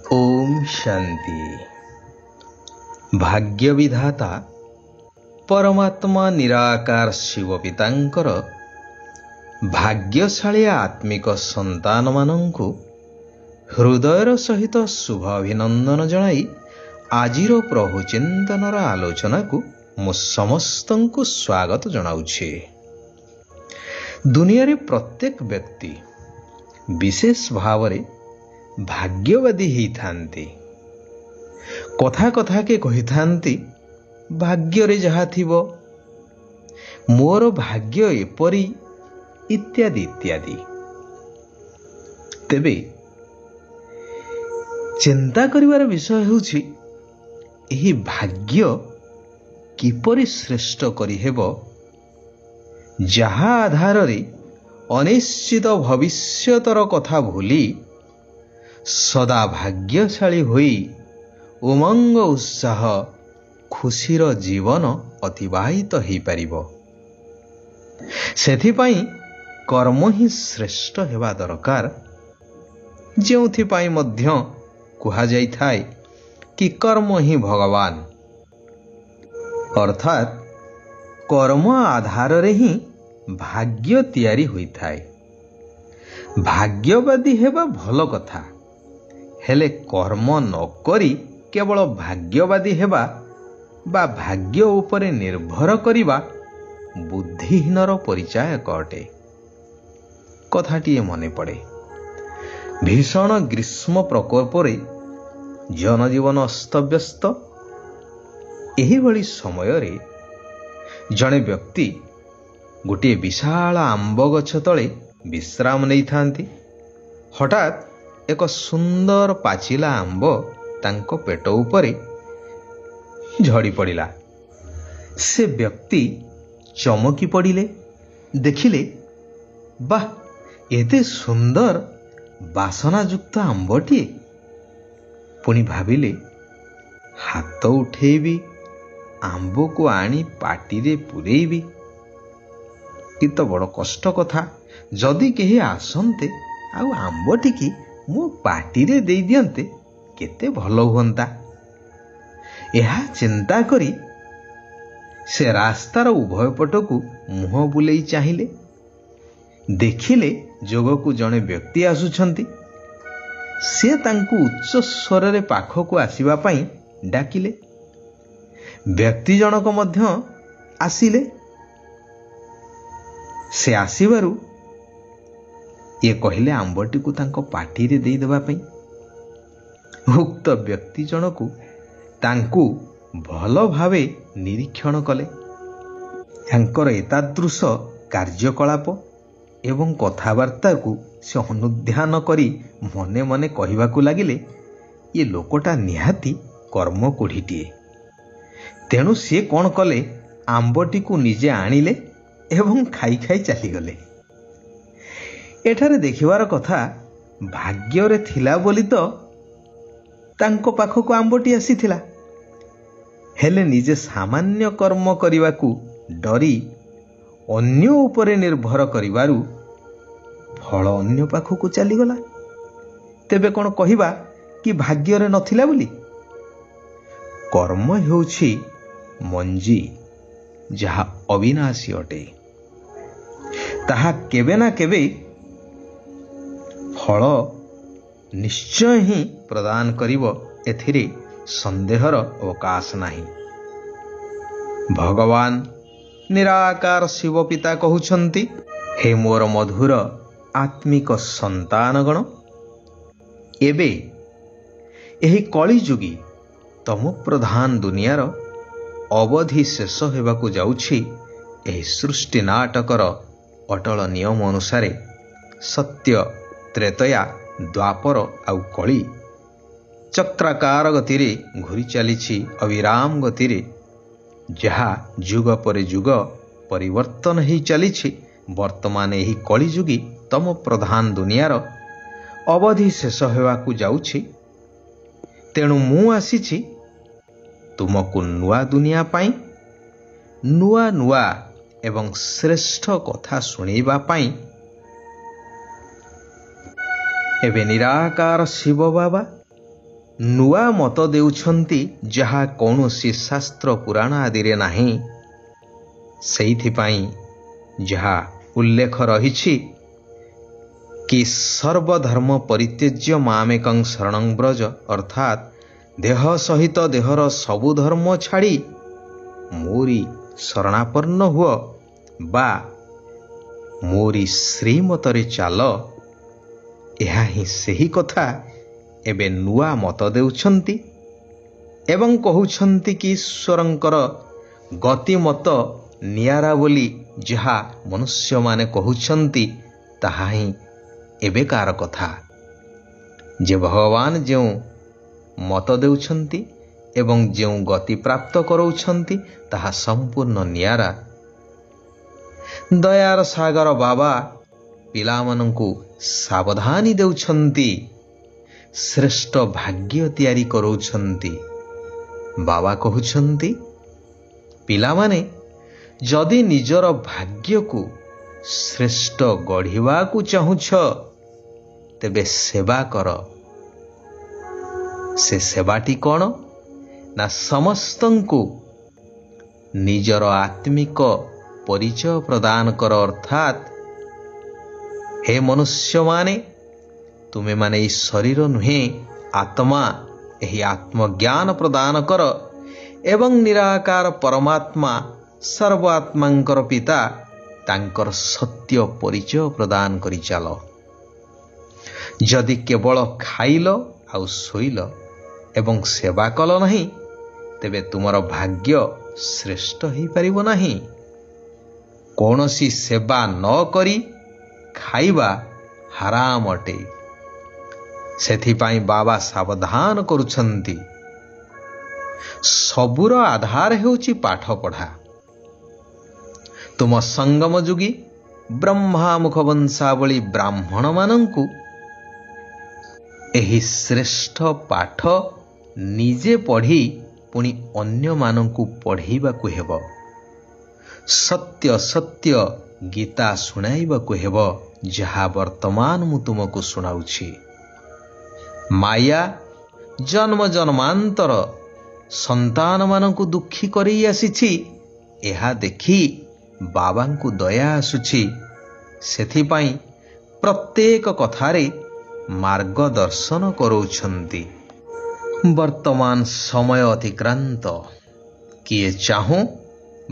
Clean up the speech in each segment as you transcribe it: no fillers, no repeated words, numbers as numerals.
ओम शांति। भाग्य विधाता परमात्मा निराकार शिव पितांकर भाग्यशाली आत्मिक संतान मानंकु हृदयर सहित शुभ अभिनंदन जणाई आजिर प्रभु चिंतनर आलोचना को मु समस्तंकु स्वागत जनाउछे। दुनिया रे प्रत्येक व्यक्ति विशेष भावरे भाग्यवादी ही थांती। कथा कथा के कही थांती भाग्य रे जहा थिबो, मोर भाग्य एपरी इत्यादि इत्यादि। तेबे चिंता करिवार विषय होछि एही भाग्य किपरि श्रेष्ठ करि हेबो, जहा आधार रे अनिश्चित भविष्यतर कथा भूली सदा भाग्यशाली होई उमंग उत्साह खुशीर जीवन अतिबाहित हो पारिबो। सेथिपाई कर्म ही श्रेष्ठ हेबा दरकार, जेउथिपाई मध्य कुहा जाई थाए कि कर्म ही भगवान, अर्थात कर्म आधार रे ही भाग्य तैयारी होई थाए। भाग्यवादी हेबा भल कथा, हेले कर्म न करी केवल भाग्यवादी हेबा बा भाग्य उपरे निर्भर करिबा बुद्धिहीनर परिचायक अटे। कथाटिए मने पड़े, भीषण ग्रीष्म प्रकोपरे जनजीवन अस्तव्यस्त। एही भली समय रे जणे व्यक्ति गोटे विशाल आंब गछ तले विश्राम नहीं थांती। हठात एक सुंदर पाचिला आंब तांको पेट उपरे झड़ी पड़िला। से व्यक्ति चमकी पड़िले, देखिले बाह एते सुंदर बासनायुक्त आंबटीए। पुणी भाविले हाथ उठेबी, आंब को आनी पाटी रे पुरेबी। कि तो बड़ कष्ट कथा, जदि केही आसंते आउ आंबटी की मो पाटी रे देई दियंते केते भलो हुंता। एहा चिंता करी से रास्तार उभय पटकू मुह बुलेई चाहिले। देखिले जोगकू जणे व्यक्ति आसुछंती। से तांकू उच्च स्वर रे पाखकू आसीबा पई डाकिले। व्यक्ति जनक मध्य आसिले। से आसीबारु ये कहले आंबटी को तांको पाटी रे देई देबा पई। उक्त व्यक्ति जनकू तांकू भल भावे निरीक्षण कले। यांकर एतादृश कार्यकलाप एवं कथावार्ता को से अनुध्यान करी मने मने कहिबाकू लागिले ये लोकटा निहाती कर्म कोढ़ीटिए। तेणु से कौन कले, आंबटी को निजे आनिले एवं खाई खाई चलीगले। एठारे देखिबार कथा, भाग्य रे थिला बोली तो तांको पाखकू आंबटी आसीथिला। हेले निजे सामान्य कर्म करिवाकू डरी अन्य उपरे निर्भर करिवारु फल अन्य पाखकू चलीगला। तेबे कौन कहिबा कि भाग्य रे नथिला बोली? कर्म हेउछि मंजी, जहा अविनाशी अटे। ताहा केबे ना केबे फल निश्चय ही प्रदान करिवो, एथिरे संदेहर अवकाश नाही। भगवान निराकार शिव पिता कहउछंती, हे मोर मधुर आत्मिक संतानगण, एबे एही कलिजुगी तमो प्रधान दुनियार अवधि शेष हेबाकू जाउछि। एही सृष्टि नाटकर अटल नियम अनुसारे सत्य, त्रेतया, द्वापर आउ कली चक्राकार गतिरे घुरी चलीछि अविराम गतिरे, जहा जुग पर जुग परिवर्तन ही चलीछि। वर्तमान एही कलिजुगी तम प्रधान दुनियार अवधि शेष हेबाकू जाउछि। तेणु मु आसीछि तुमको नुआ दुनिया पाई, नुआ नुआ एवं श्रेष्ठ कथा सुनेबा पाई। एबे निराकार शिव बाबा ନୂଆ ମତ ଦେଉଛନ୍ତି ଯାହା କୌଣସି ଶାସ୍ତ୍ର ପୁରାଣ ଆଦିରେ ନାହିଁ। ସେଇଥିପାଇଁ ଯାହା ଉଲ୍ଲେଖ ରହିଛି କି ସର୍ବଧର୍ମ ପରିତ୍ୟଜ୍ୟ ମାମେକଂ ଶରଣଂ ବ୍ରଜ, ଅର୍ଥାତ୍ ଦେହ ସହିତ ଦେହର ସବୁ ଧର୍ମ ଛାଡ଼ି ମୋରି ଶରଣାପନ୍ନ ହୁଅ ବା ମୋରି ଶ୍ରୀମତରେ ଚାଲ। ଏହା ହିଁ ସେହି କଥା ଏବେ ନୂଆ ମତ ଦେଉଛନ୍ତି ଏବଂ କହୁଛନ୍ତି କି ଈଶ୍ୱରଙ୍କର ଗତିମତ ନିଆରା ବୋଲି ଯାହା ମନୁଷ୍ୟମାନେ କହୁଛନ୍ତି ତାହା ହିଁ ଏବେକାର କଥା। ଯେ ଭଗବାନ ଯେଉଁ ମତ ଦେଉଛନ୍ତି ଏବଂ ଯେଉଁ ଗତି ପ୍ରାପ୍ତ କରାଉଛନ୍ତି ତାହା ସମ୍ପୂର୍ଣ୍ଣ ନିଆରା। ଦୟାର ସାଗର ବାବା ପିଲାମାନଙ୍କୁ ସାବଧାନୀ ଦେଉଛନ୍ତି, ଶ୍ରେଷ୍ଠ ଭାଗ୍ୟ ତିଆରି କରାଉଛନ୍ତି। ବାବା କହୁଛନ୍ତି, ପିଲାମାନେ ଯଦି ନିଜର ଭାଗ୍ୟକୁ ଶ୍ରେଷ୍ଠ ଗଢ଼ିବାକୁ ଚାହୁଁଛ ତେବେ ସେବା କର। ସେ ସେବାଟି କ'ଣ? ନା ସମସ୍ତଙ୍କୁ ନିଜର ଆତ୍ମିକ ପରିଚୟ ପ୍ରଦାନ କର, ଅର୍ଥାତ୍ ହେ ମନୁଷ୍ୟମାନେ, ତୁମେମାନେ ଏହି ଶରୀର ନୁହେଁ ଆତ୍ମା, ଏହି ଆତ୍ମଜ୍ଞାନ ପ୍ରଦାନ କର ଏବଂ ନିରାକାର ପରମାତ୍ମା ସର୍ବାତ୍ମାଙ୍କର ପିତା ତାଙ୍କର ସତ୍ୟ ପରିଚୟ ପ୍ରଦାନ କରି ଚାଲ। ଯଦି କେବଳ ଖାଇଲ ଆଉ ଶୋଇଲ ଏବଂ ସେବା କଲ ନାହିଁ ତେବେ ତୁମର ଭାଗ୍ୟ ଶ୍ରେଷ୍ଠ ହୋଇପାରିବ ନାହିଁ। କୌଣସି ସେବା ନ କରି ଖାଇବା ହାରାମ ଅଟେ। ସେଥିପାଇଁ ବାବା ସାବଧାନ କରୁଛନ୍ତି, ସବୁର ଆଧାର ହେଉଛି ପାଠପଢ଼ା। ତୁମ ସଙ୍ଗମ ଯୁଗୀ ବ୍ରହ୍ମାମୁଖ ବଂଶାବଳୀ ବ୍ରାହ୍ମଣମାନଙ୍କୁ ଏହି ଶ୍ରେଷ୍ଠ ପାଠ ନିଜେ ପଢ଼ି ପୁଣି ଅନ୍ୟମାନଙ୍କୁ ପଢ଼େଇବାକୁ ହେବ। ସତ୍ୟ ସତ୍ୟ ଗୀତା ଶୁଣାଇବାକୁ ହେବ, ଯାହା ବର୍ତ୍ତମାନ ମୁଁ ତୁମକୁ ଶୁଣାଉଛି। ମାୟା ଜନ୍ମ ଜନ୍ମାନ୍ତର ସନ୍ତାନମାନଙ୍କୁ ଦୁଃଖୀ କରି ଆସିଛି। ଏହା ଦେଖି ବାବାଙ୍କୁ ଦୟା ଆସୁଛି। ସେଥିପାଇଁ ପ୍ରତ୍ୟେକ କଥାରେ ମାର୍ଗଦର୍ଶନ କରାଉଛନ୍ତି। ବର୍ତ୍ତମାନ ସମୟ ଅତିକ୍ରାନ୍ତ। କିଏ ଚାହୁଁ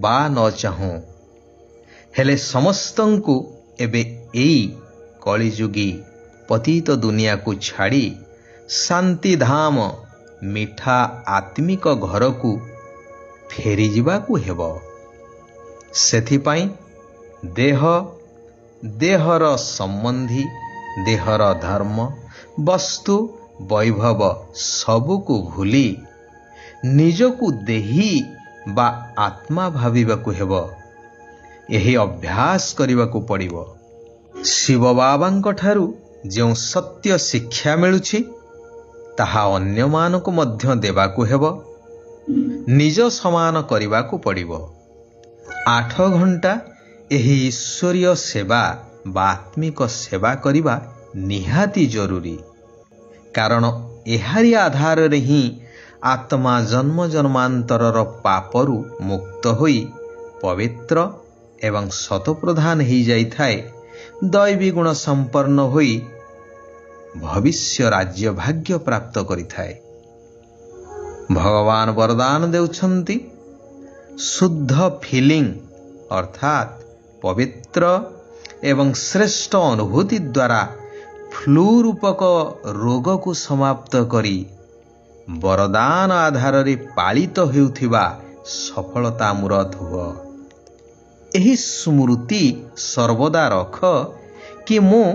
ବା ନ ଚାହୁଁ, ହେଲେ ସମସ୍ତଙ୍କୁ ଏବେ ଏଇ କଳିଯୁଗୀ ପତିତ ଦୁନିଆକୁ ଛାଡ଼ି ଶାନ୍ତିଧାମ ମିଠା ଆତ୍ମିକ ଘରକୁ ଫେରିଯିବାକୁ ହେବ। ସେଥିପାଇଁ ଦେହ, ଦେହର ସମ୍ବନ୍ଧୀ, ଦେହର ଧର୍ମ, ବସ୍ତୁ, ବୈଭବ ସବୁକୁ ଭୁଲି ନିଜକୁ ଦେହୀ ବା ଆତ୍ମା ଭାବିବାକୁ ହେବ। ଏହି ଅଭ୍ୟାସ କରିବାକୁ ପଡ଼ିବ। ଶିବ ବାବାଙ୍କ ଠାରୁ ଯେଉଁ ସତ୍ୟ ଶିକ୍ଷା ମିଳୁଛି ତାହା ଅନ୍ୟମାନଙ୍କୁ ମଧ୍ୟ ଦେବାକୁ ହେବ। ନିଜ ସମାନ କରିବାକୁ ପଡ଼ିବ। 8 ଘଣ୍ଟା ଏହି ଈଶ୍ୱରୀୟ ସେବା ବା ଆତ୍ମିକ ସେବା କରିବା ନିହାତି ଜରୁରୀ। କାରଣ ଏହାରି ଆଧାରରେ ହିଁ ଆତ୍ମା ଜନ୍ମ ଜନ୍ମାନ୍ତରର ପାପରୁ ମୁକ୍ତ ହୋଇ ପବିତ୍ର ଏବଂ ଶତପ୍ରଧାନ ହୋଇଯାଇଥାଏ। ଦୈବୀ ଗୁଣ ସମ୍ପନ୍ନ ହୋଇ ଭବିଷ୍ୟ ରାଜ୍ୟ ଭାଗ୍ୟ ପ୍ରାପ୍ତ କରିଥାଏ। ଭଗବାନ ବରଦାନ ଦେଉଛନ୍ତି, ଶୁଦ୍ଧ ଫିଲିଂ ଅର୍ଥାତ୍ ପବିତ୍ର ଏବଂ ଶ୍ରେଷ୍ଠ ଅନୁଭୂତି ଦ୍ୱାରା ଫ୍ଲୁ ରୂପକ ରୋଗକୁ ସମାପ୍ତ କରି ବରଦାନ ଆଧାରରେ ପାଳିତ ହେଉଥିବା ସଫଳତା ମୂରତ ହୁଅ। ଏହି ସ୍ମୃତି ସର୍ବଦା ରଖ କି ମୁଁ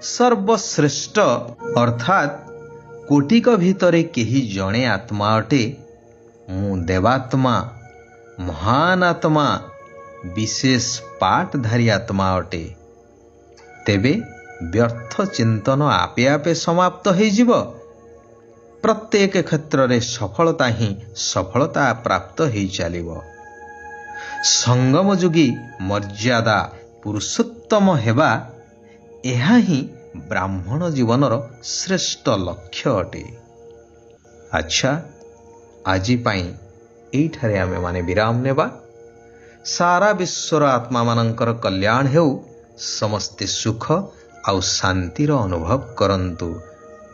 ସର୍ବଶ୍ରେଷ୍ଠ, ଅର୍ଥାତ୍ କୋଟିକ ଭିତରେ କେହି ଜଣେ ଆତ୍ମା ଅଟେ। ମୁଁ ଦେବାତ୍ମା, ମହାନ ଆତ୍ମା, ବିଶେଷ ପାଠଧାରୀ ଆତ୍ମା ଅଟେ। ତେବେ ବ୍ୟର୍ଥ ଚିନ୍ତନ ଆପେ ଆପେ ସମାପ୍ତ ହୋଇଯିବ। ପ୍ରତ୍ୟେକ କ୍ଷେତ୍ରରେ ସଫଳତା ହିଁ ସଫଳତା ପ୍ରାପ୍ତ ହୋଇ ଚାଲିବ। ସଙ୍ଗମ ଯୁଗୀ ମର୍ଯ୍ୟାଦା ପୁରୁଷୋତ୍ତମ ହେବା, ଏହା ହିଁ ବ୍ରାହ୍ମଣ ଜୀବନର ଶ୍ରେଷ୍ଠ ଲକ୍ଷ୍ୟ ଅଟେ। ଆଚ୍ଛା, ଆଜି ପାଇଁ ଏଇଠାରେ ଆମେମାନେ ବିରାମ ନେବା। ସାରା ବିଶ୍ୱର ଆତ୍ମାମାନଙ୍କର କଲ୍ୟାଣ ହେଉ। ସମସ୍ତେ ସୁଖ ଆଉ ଶାନ୍ତିର ଅନୁଭବ କରନ୍ତୁ।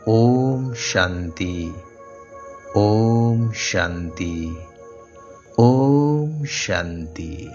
ଓମ୍ ଶାନ୍ତି, ଓମ୍ ଶାନ୍ତି, ଓମ୍ ଶାନ୍ତି।